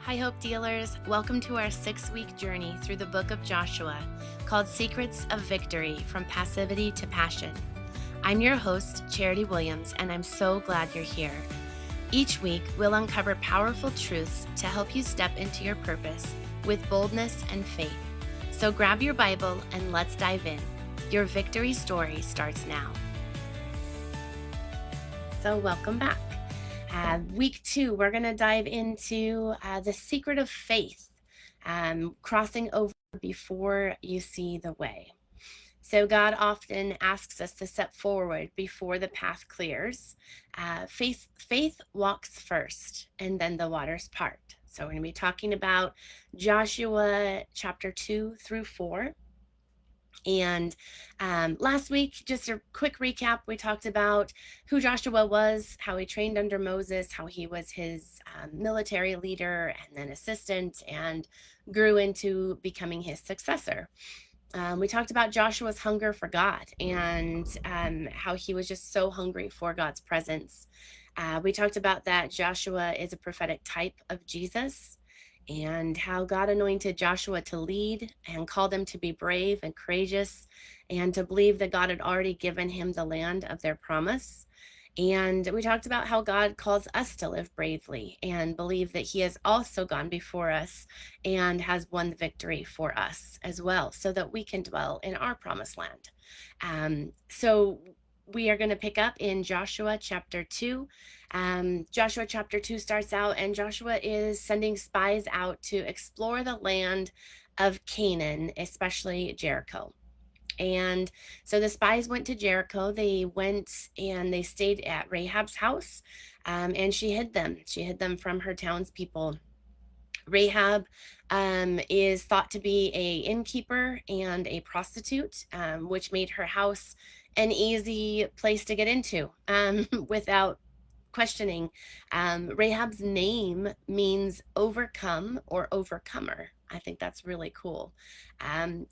Hi, Hope Dealers. Welcome to our 6-week journey through the book of Joshua called Secrets of Victory from Passivity to Passion. I'm your host, Charity Williams, and I'm so glad you're here. Each week, we'll uncover powerful truths to help you step into your purpose with boldness and faith. So grab your Bible and let's dive in. Your victory story starts now. So welcome back. Week 2, we're going to dive into the secret of faith, crossing over before you see the way. So God often asks us to step forward before the path clears. Faith walks first, and then the waters part. So we're going to be talking about Joshua chapter 2 through 4. And last week, just a quick recap, we talked about who Joshua was, how he trained under Moses, how he was his military leader and then assistant, and grew into becoming his successor. We talked about Joshua's hunger for God and how he was just so hungry for God's presence. We talked about that Joshua is a prophetic type of Jesus, and how God anointed Joshua to lead and called him to be brave and courageous and to believe that God had already given him the land of their promise. And we talked about how God calls us to live bravely and believe that he has also gone before us and has won the victory for us as well, so that we can dwell in our promised land. So we are going to pick up in Joshua chapter 2. Joshua chapter 2 starts out, and Joshua is sending spies out to explore the land of Canaan, especially Jericho. And so the spies went to Jericho. They went and they stayed at Rahab's house, and she hid them. She hid them from her townspeople. Rahab is thought to be an innkeeper and a prostitute, which made her house an easy place to get into without questioning. Rahab's name means overcome or overcomer. I think that's really cool.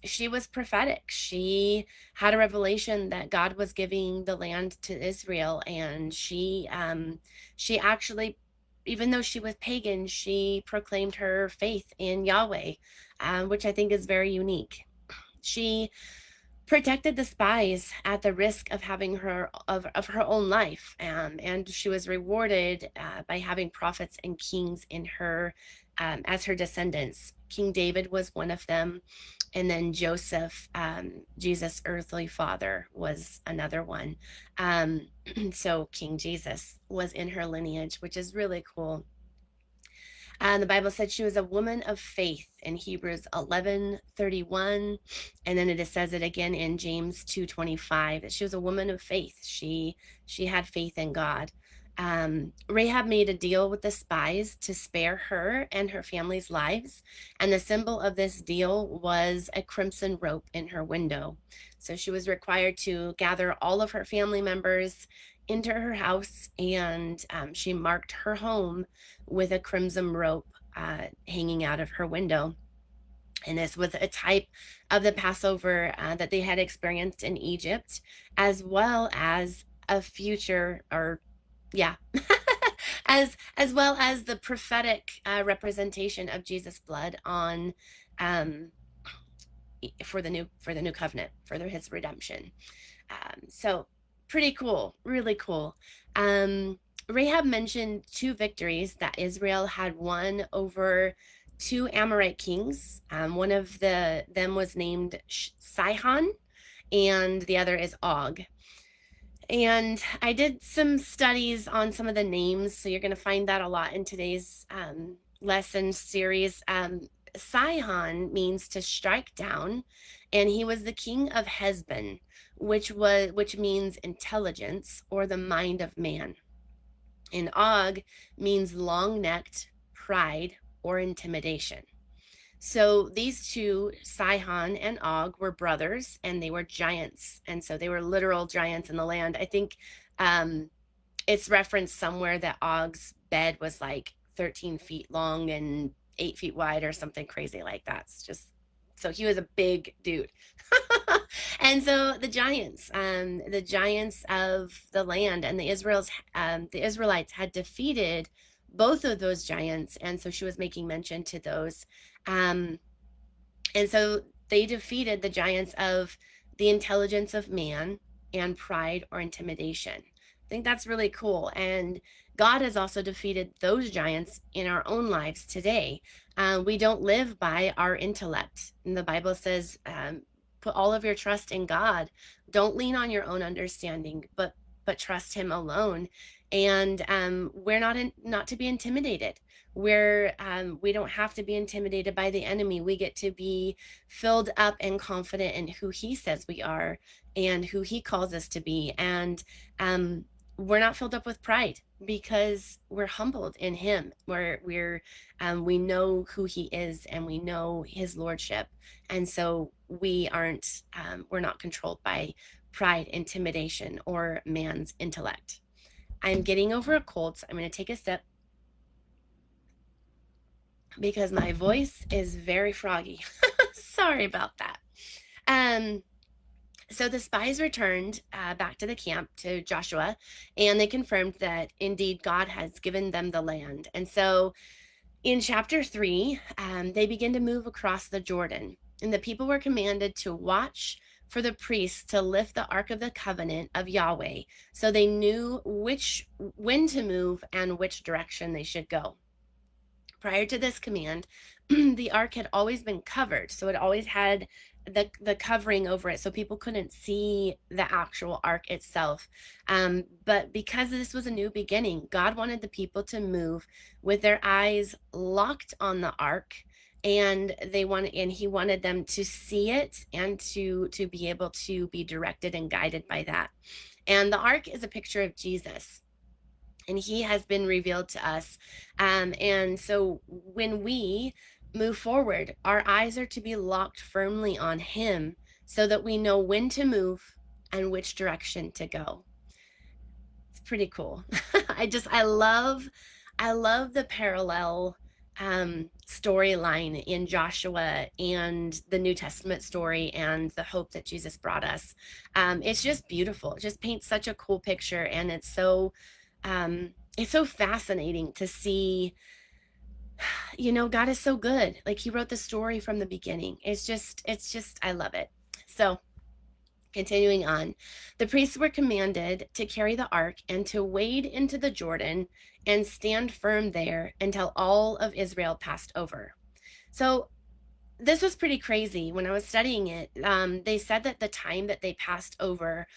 She was prophetic. She had a revelation that God was giving the land to Israel, and she actually, even though she was pagan, she proclaimed her faith in Yahweh, which I think is very unique. She protected the spies at the risk of having her own life, and she was rewarded by having prophets and kings in her as her descendants. King David was one of them, and then Joseph, Jesus' earthly father, was another one. So King Jesus was in her lineage, which is really cool. And the Bible said she was a woman of faith in Hebrews 11:31, and then it says it again in James 2:25 that she was a woman of faith. She had faith in God. Rahab made a deal with the spies to spare her and her family's lives, and the symbol of this deal was a crimson rope in her window. So she was required to gather all of her family members into her house, and she marked her home with a crimson rope hanging out of her window. And this was a type of the Passover that they had experienced in Egypt, as well as a future, or yeah, as well as the prophetic representation of Jesus' blood on for the new covenant, for his redemption. So pretty cool, really cool. Rahab mentioned 2 victories that Israel had won over 2 Amorite kings. One of them was named Sihon, and the other is Og. And I did some studies on some of the names, so you're going to find that a lot in today's lesson series. Sihon means to strike down, and he was the king of Heshbon, which means intelligence or the mind of man. And Og means long-necked, pride, or intimidation. So these 2, Sihon and Og, were brothers, and they were giants, and so they were literal giants in the land. I think it's referenced somewhere that Og's bed was like 13 feet long and 8 feet wide or something crazy like that. It's just, so he was a big dude. And so the giants of the land, and the Israelites had defeated both of those giants. And so she was making mention to those. And so they defeated the giants of the intelligence of man and pride or intimidation. I think that's really cool. And God has also defeated those giants in our own lives today. We don't live by our intellect. And the Bible says, put all of your trust in God. Don't lean on your own understanding, but trust Him alone. And we're not to be intimidated. We don't have to be intimidated by the enemy. We get to be filled up and confident in who He says we are and who He calls us to be. And we're not filled up with pride because we're humbled in Him. We know who He is and we know His lordship, and so we're not controlled by pride, intimidation, or man's intellect. I'm getting over a cold, so I'm going to take a sip because my voice is very froggy. Sorry about that. So the spies returned back to the camp to Joshua, and they confirmed that indeed God has given them the land. And so in chapter 3, they begin to move across the Jordan, and the people were commanded to watch for the priests to lift the Ark of the Covenant of Yahweh, so they knew when to move and which direction they should go. Prior to this command, the Ark had always been covered, so it always had the covering over it, so people couldn't see the actual Ark itself. But because this was a new beginning, God wanted the people to move with their eyes locked on the Ark, and He wanted them to see it and to be able to be directed and guided by that. And the Ark is a picture of Jesus, and He has been revealed to us. And so when we move forward, our eyes are to be locked firmly on Him so that we know when to move and which direction to go. It's pretty cool. I love the parallel storyline in Joshua and the New Testament story and the hope that Jesus brought us. It's just beautiful. It just paints such a cool picture, and it's so fascinating to see. God is so good. Like, He wrote the story from the beginning. It's just, I love it. So continuing on, the priests were commanded to carry the ark and to wade into the Jordan and stand firm there until all of Israel passed over. So this was pretty crazy. When I was studying it, they said that the time that they passed over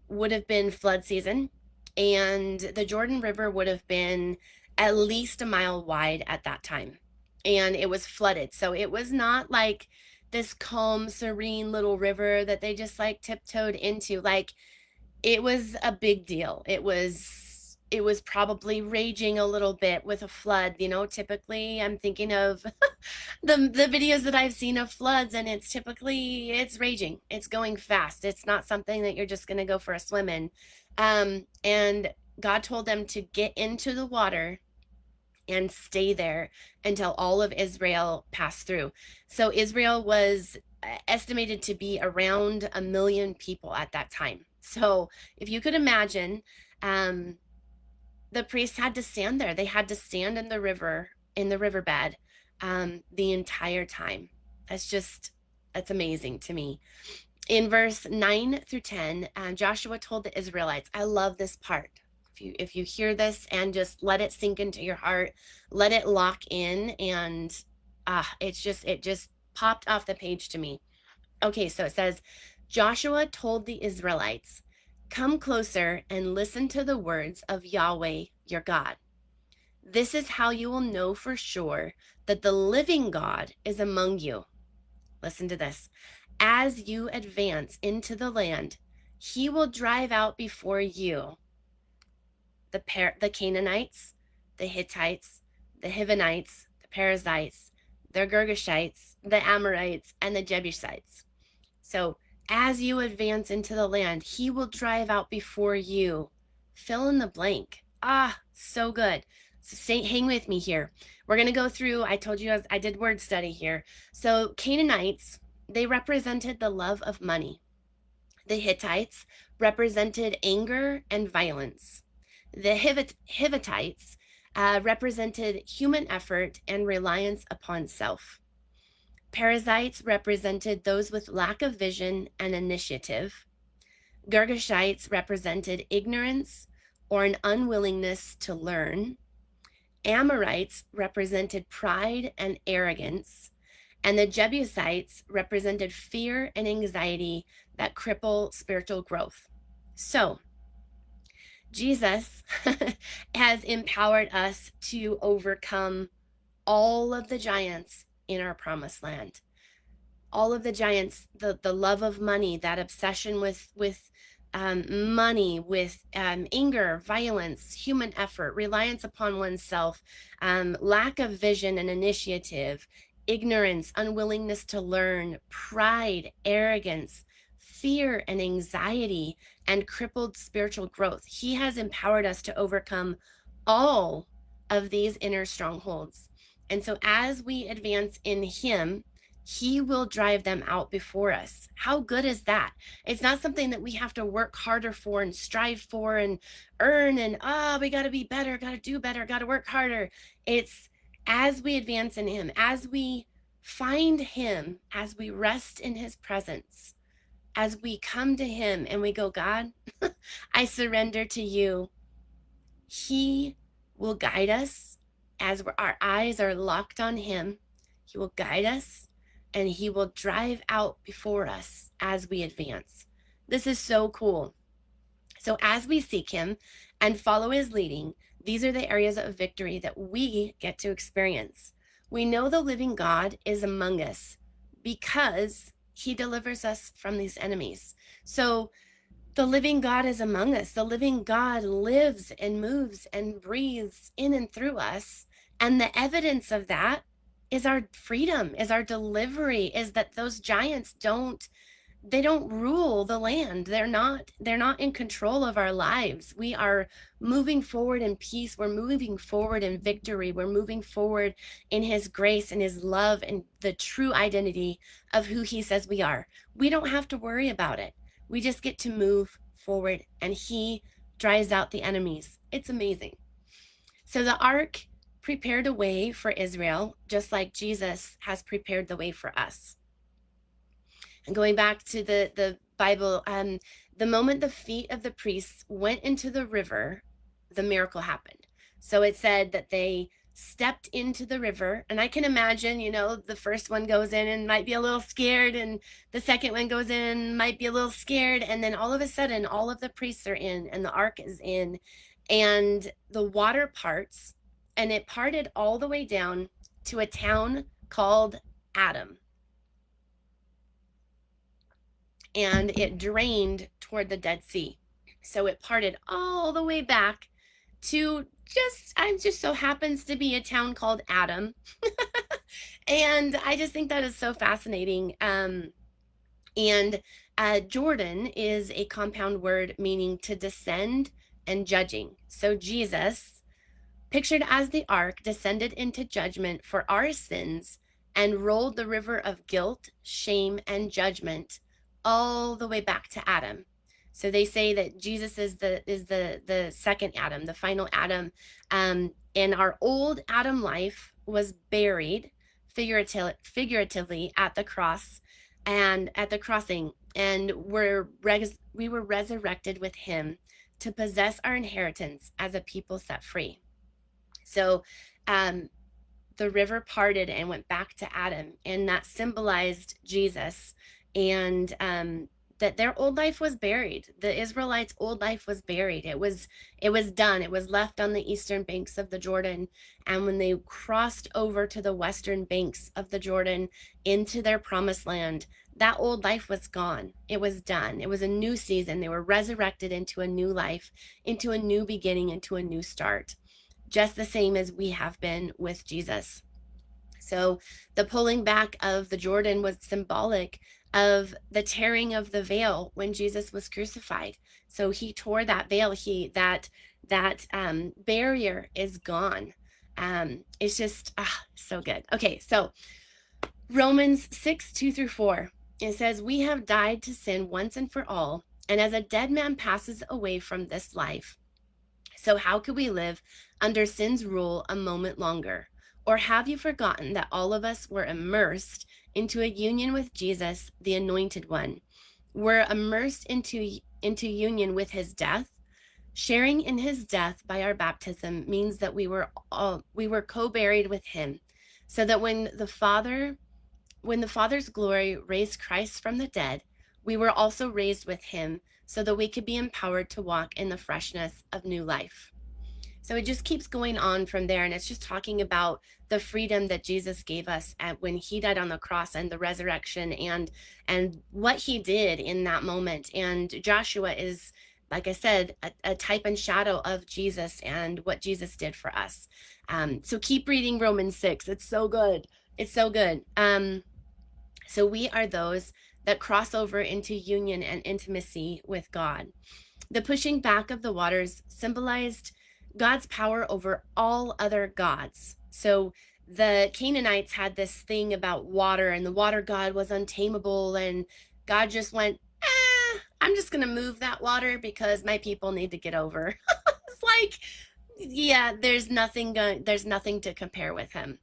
would have been flood season, and the Jordan River would have been at least a mile wide at that time, and it was flooded. So it was not like this calm, serene little river that they just like tiptoed into. Like, it was a big deal. It was probably raging a little bit with a flood. Typically I'm thinking of the videos that I've seen of floods, and it's raging. It's going fast. It's not something that you're just going to go for a swim in. And God told them to get into the water and stay there until all of Israel passed through. So Israel was estimated to be around 1 million people at that time. So if you could imagine, the priests had to stand there. They had to stand in the riverbed the entire time. That's amazing to me. In verse 9 through 10, Joshua told the Israelites, I love this part. If you hear this and just let it sink into your heart, let it lock in, and it just popped off the page to me. Okay, so it says, Joshua told the Israelites, come closer and listen to the words of Yahweh, your God. This is how you will know for sure that the living God is among you. Listen to this. As you advance into the land, He will drive out before you the Canaanites, the Hittites, the Hivites, the Perizzites, the Girgashites, the Amorites, and the Jebusites. So as you advance into the land, He will drive out before you. Fill in the blank. So good. So hang with me here. We're going to go through, I told you I did word study here. So Canaanites, they represented the love of money. The Hittites represented anger and violence. The Hivitites represented human effort and reliance upon self. Perizzites represented those with lack of vision and initiative. Girgashites represented ignorance or an unwillingness to learn. Amorites represented pride and arrogance. And the Jebusites represented fear and anxiety that cripple spiritual growth. So, Jesus has empowered us to overcome all of the giants in our promised land. All of the giants, the love of money, that obsession with money, with anger, violence, human effort, reliance upon oneself, lack of vision and initiative, ignorance, unwillingness to learn, pride, arrogance, fear and anxiety, and crippled spiritual growth. He has empowered us to overcome all of these inner strongholds. And so as we advance in him, he will drive them out before us. How good is that? It's not something that we have to work harder for and strive for and earn and, we got to be better, got to do better, got to work harder. It's as we advance in him, as we find him, as we rest in his presence, as we come to him and we go, God, I surrender to you. He will guide us as our eyes are locked on him. He will guide us and he will drive out before us as we advance. This is so cool. So as we seek him and follow his leading, these are the areas of victory that we get to experience. We know the living God is among us because he delivers us from these enemies. So the living God is among us. The living God lives and moves and breathes in and through us. And the evidence of that is our freedom, is our delivery, is that those giants don't rule the land. They're not in control of our lives. We are moving forward in peace. We're moving forward in victory. We're moving forward in his grace and his love and the true identity of who he says we are. We don't have to worry about it. We just get to move forward and he drives out the enemies. It's amazing. So the ark prepared a way for Israel, just like Jesus has prepared the way for us. And going back to the Bible, the moment the feet of the priests went into the river, the miracle happened. So it said that they stepped into the river, and I can imagine, the first one goes in and might be a little scared, and the second one goes in, might be a little scared, and then all of a sudden, all of the priests are in, and the ark is in, and the water parts, and it parted all the way down to a town called Adam. And it drained toward the Dead Sea. So it parted all the way back to just so happens to be a town called Adam. And I just think that is so fascinating. Jordan is a compound word meaning to descend and judging. So Jesus, pictured as the ark, descended into judgment for our sins and rolled the river of guilt, shame, and judgment all the way back to Adam. So they say that Jesus is the second Adam, the final Adam. And our old Adam life was buried figuratively at the cross and at the crossing, and we were resurrected with him to possess our inheritance as a people set free. So the river parted and went back to Adam, and that symbolized Jesus, and that their old life was buried. The Israelites' old life was buried. It was done. It was left on the eastern banks of the Jordan. And when they crossed over to the western banks of the Jordan into their promised land, that old life was gone. It was done. It was a new season. They were resurrected into a new life, into a new beginning, into a new start, just the same as we have been with Jesus. So the pulling back of the Jordan was symbolic of the tearing of the veil when Jesus was crucified. So he tore that veil. That barrier is gone. It's just so good. Okay, so Romans 6:2-4. It says, "We have died to sin once and for all, and as a dead man passes away from this life, So how could we live under sin's rule a moment longer? Or have you forgotten that all of us were immersed into a union with Jesus, the Anointed One? We're immersed into union with his death. Sharing in his death by our baptism means that we were co-buried with him, so that when the Father's glory raised Christ from the dead, we were also raised with him, so that we could be empowered to walk in the freshness of new life. So it just keeps going on from there, and it's just talking about the freedom that Jesus gave us when he died on the cross, and the resurrection, and what he did in that moment. And Joshua is, like I said, a type and shadow of Jesus and what Jesus did for us. So keep reading Romans 6. It's so good. It's so good. So we are those that cross over into union and intimacy with God. The pushing back of the waters symbolized God's power over all other gods. So the Canaanites had this thing about water, and the water god was untamable, and God just went, I'm just going to move that water because my people need to get over. It's like, yeah, there's nothing to compare with him.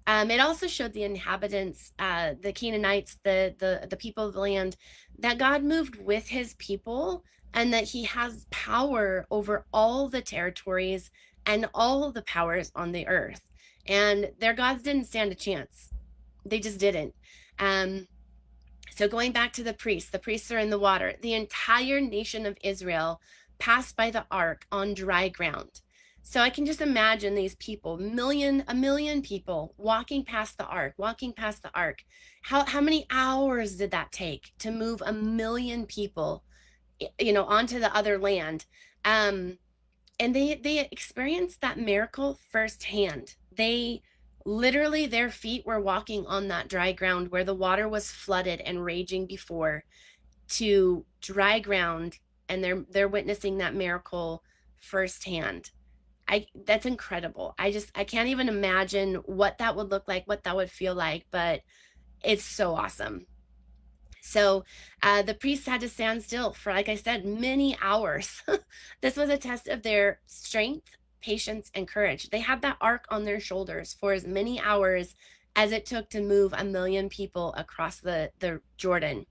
It also showed the inhabitants, the Canaanites, the people of the land, that God moved with his people, and that he has power over all the territories and all the powers on the earth. And their gods didn't stand a chance. They just didn't. So going back to the priests are in the water. The entire nation of Israel passed by the ark on dry ground. So I can just imagine these people, a million people walking past the ark. How many hours did that take to move a million people, onto the other land? And they experienced that miracle firsthand. They literally, their feet were walking on that dry ground where the water was flooded and raging before, to dry ground, and they're witnessing that miracle firsthand. That's incredible. I can't even imagine what that would look like, what that would feel like, but it's so awesome. So the priests had to stand still for, like I said, many hours. This was a test of their strength, patience, and courage. They had that ark on their shoulders for as many hours as it took to move a million people across the Jordan.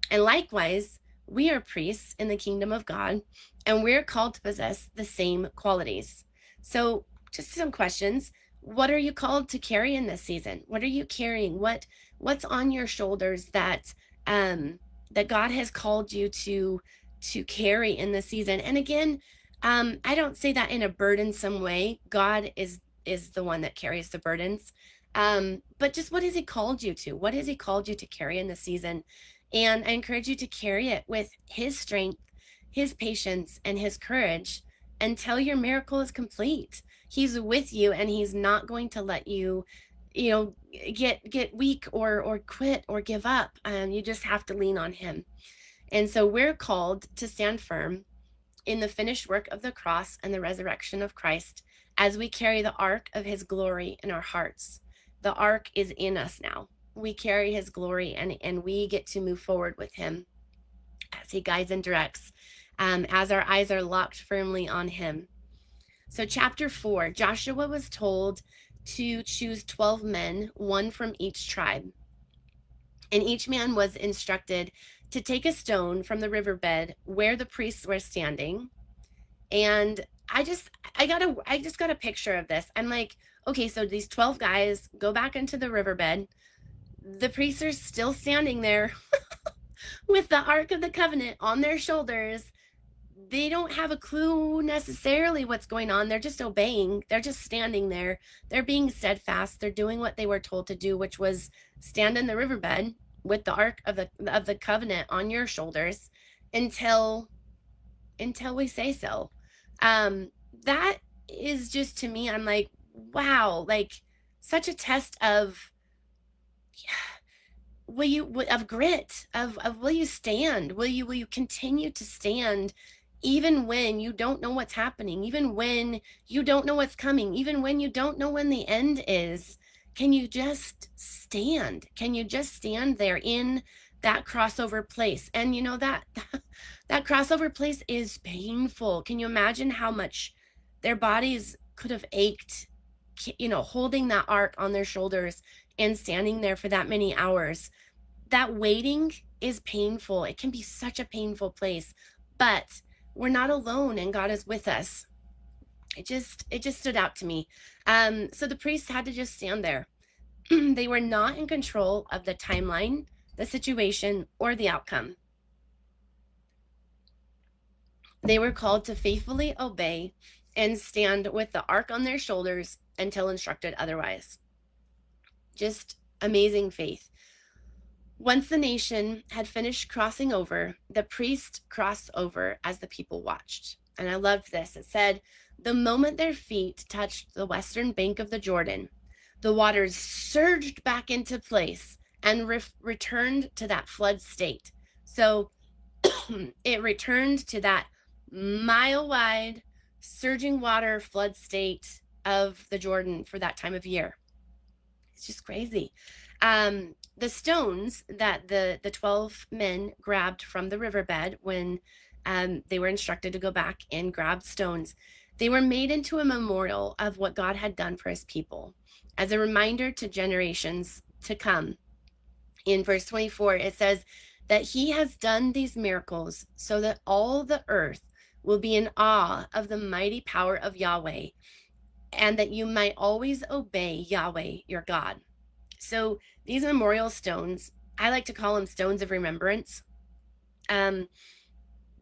And likewise, we are priests in the kingdom of God, and we're called to possess the same qualities. So just some questions. What are you called to carry in this season? What are you carrying? What's on your shoulders that God has called you to carry in this season? And again, I don't say that in a burdensome way. God is the one that carries the burdens. But just what has he called you to? What has he called you to carry in this season? And I encourage you to carry it with his strength, his patience, and his courage until your miracle is complete. He's with you, and he's not going to let you, get weak or quit or give up. You just have to lean on him. And so we're called to stand firm in the finished work of the cross and the resurrection of Christ as we carry the ark of his glory in our hearts. The ark is in us now. We carry his glory, and we get to move forward with him as he guides and directs, as our eyes are locked firmly on him. So chapter 4, Joshua was told to choose 12 men, one from each tribe. And each man was instructed to take a stone from the riverbed where the priests were standing. And I just got a picture of this. I'm like, okay, so these 12 guys go back into the riverbed. The priests are still standing there with the Ark of the Covenant on their shoulders. They don't have a clue necessarily what's going on. They're just obeying. They're just standing there. They're being steadfast. They're doing what they were told to do, which was stand in the riverbed with the Ark of the Covenant on your shoulders until we say so. That is just, to me, I'm like, wow, like such a test of of grit, of will you stand? Will you continue to stand even when you don't know what's happening, even when you don't know what's coming, even when you don't know when the end is? Can you just stand? Can you just stand there in that crossover place? And that crossover place is painful. Can you imagine how much Their bodies could have ached, holding that ark on their shoulders and standing there for that many hours. That waiting is painful. It can be such a painful place, but we're not alone and God is with us. It just stood out to me. So the priests had to just stand there. They were not in control of the timeline, the situation, or the outcome. They were called to faithfully obey and stand with the ark on their shoulders until instructed otherwise. Just amazing faith. Once the nation had finished crossing over, the priest crossed over as the people watched. And I loved this. It said, the moment their feet touched the western bank of the Jordan, the waters surged back into place and returned to that flood state. So it returned to that mile-wide surging water flood state of the Jordan for that time of year. It's just crazy. The stones that the 12 men grabbed from the riverbed when they were instructed to go back and grab stones, they were made into a memorial of what God had done for his people, as a reminder to generations to come. In verse 24, it says that he has done these miracles so that all the earth will be in awe of the mighty power of Yahweh, and that you might always obey Yahweh, your God. So these memorial stones, I like to call them stones of remembrance.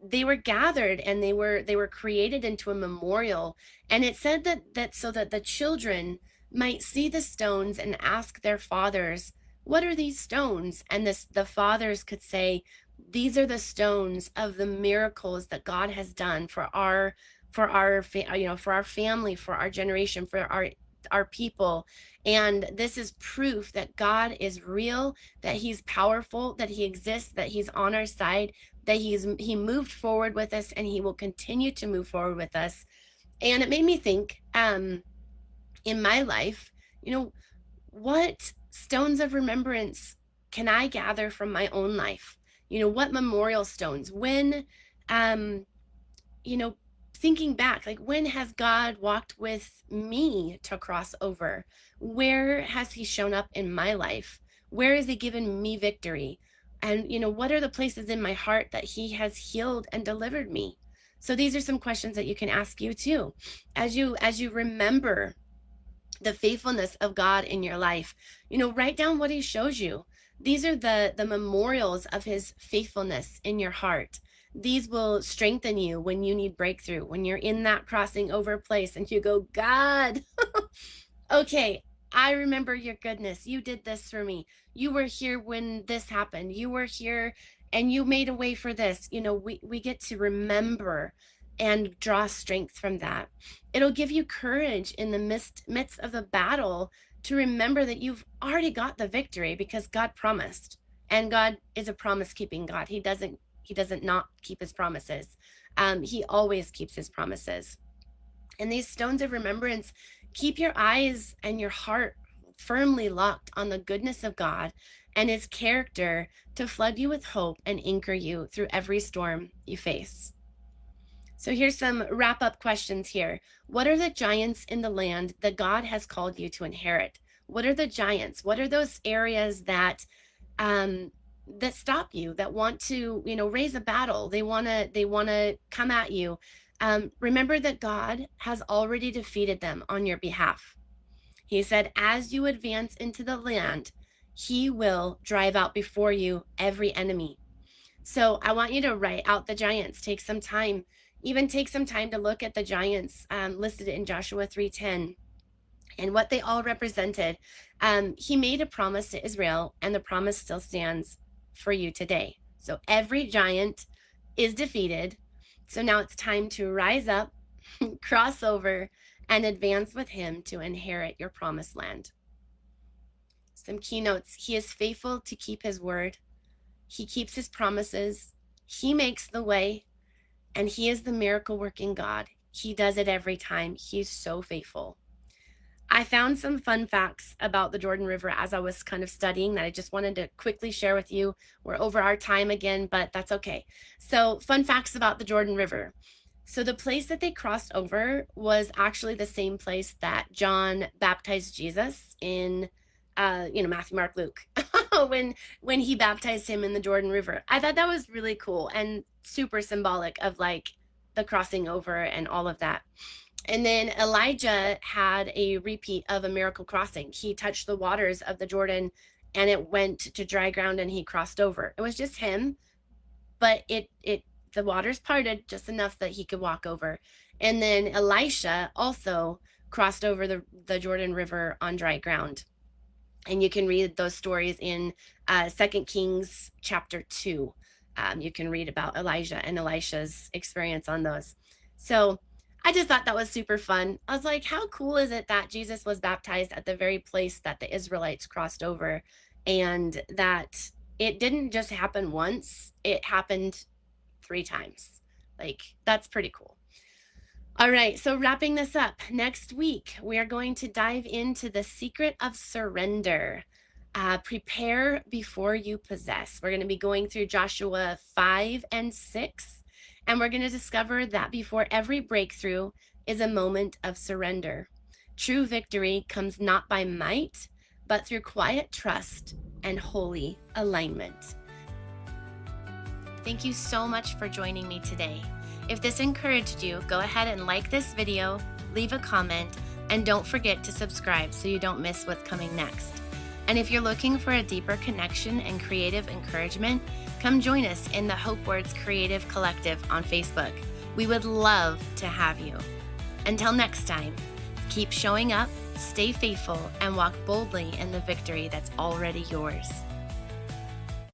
They were gathered and they were created into a memorial. And it said that so that the children might see the stones and ask their fathers, what are these stones? And the fathers could say, these are the stones of the miracles that God has done for our family, for our generation, for our people. And this is proof that God is real, that he's powerful, that he exists, that he's on our side, that he moved forward with us, and he will continue to move forward with us. And it made me think, in my life, what stones of remembrance can I gather from my own life? What memorial stones? When, thinking back, like, when has God walked with me to cross over? Where has he shown up in my life? Where has he given me victory? And, what are the places in my heart that he has healed and delivered me? So these are some questions that you can ask you too. As you remember the faithfulness of God in your life, write down what he shows you. These are the memorials of his faithfulness in your heart. These will strengthen you when you need breakthrough, when you're in that crossing over place and you go, God, okay, I remember your goodness. You did this for me. You were here when this happened. You were here and you made a way for this. We get to remember and draw strength from that. It'll give you courage in the midst of the battle to remember that you've already got the victory because God promised. And God is a promise-keeping God. He doesn't not keep his promises. He always keeps his promises. And these stones of remembrance keep your eyes and your heart firmly locked on the goodness of God and his character to flood you with hope and anchor you through every storm you face. So here's some wrap-up questions here. What are the giants in the land that God has called you to inherit? What are the giants? What are those areas that stop you, that want to, raise a battle? They want to come at you. Remember that God has already defeated them on your behalf. He said, as you advance into the land, he will drive out before you every enemy. So I want you to write out the giants. Take some time to look at the giants listed in Joshua 3:10 and what they all represented. He made a promise to Israel, and the promise still stands for you today. So every giant is defeated. So now it's time to rise up, cross over, and advance with him to inherit your promised land. Some keynotes. He is faithful to keep his word. He keeps his promises. He makes the way, and he is the miracle working God. He does it every time. He's so faithful. I found some fun facts about the Jordan River as I was kind of studying that I just wanted to quickly share with you. We're over our time again, but that's okay. So fun facts about the Jordan River. So the place that they crossed over was actually the same place that John baptized Jesus in, Matthew, Mark, Luke, when he baptized him in the Jordan River. I thought that was really cool and super symbolic of like the crossing over and all of that. And then Elijah had a repeat of a miracle crossing. He touched the waters of the Jordan and it went to dry ground and he crossed over. It was just him, but the waters parted just enough that he could walk over. And then Elisha also crossed over the Jordan River on dry ground. And you can read those stories in 2 Kings chapter 2. You can read about Elijah and Elisha's experience on those. So I just thought that was super fun. I was like, how cool is it that Jesus was baptized at the very place that the Israelites crossed over, and that it didn't just happen once, it happened 3 times. Like, that's pretty cool. All right, so wrapping this up, next week we are going to dive into the secret of surrender. Prepare before you possess. We're going to be going through Joshua 5 and 6, and we're going to discover that before every breakthrough is a moment of surrender. True victory comes not by might, but through quiet trust and holy alignment. Thank you so much for joining me today. If this encouraged you, go ahead and like this video, leave a comment, and don't forget to subscribe so you don't miss what's coming next. And if you're looking for a deeper connection and creative encouragement, come join us in the Hope Words Creative Collective on Facebook. We would love to have you. Until next time, keep showing up, stay faithful, and walk boldly in the victory that's already yours.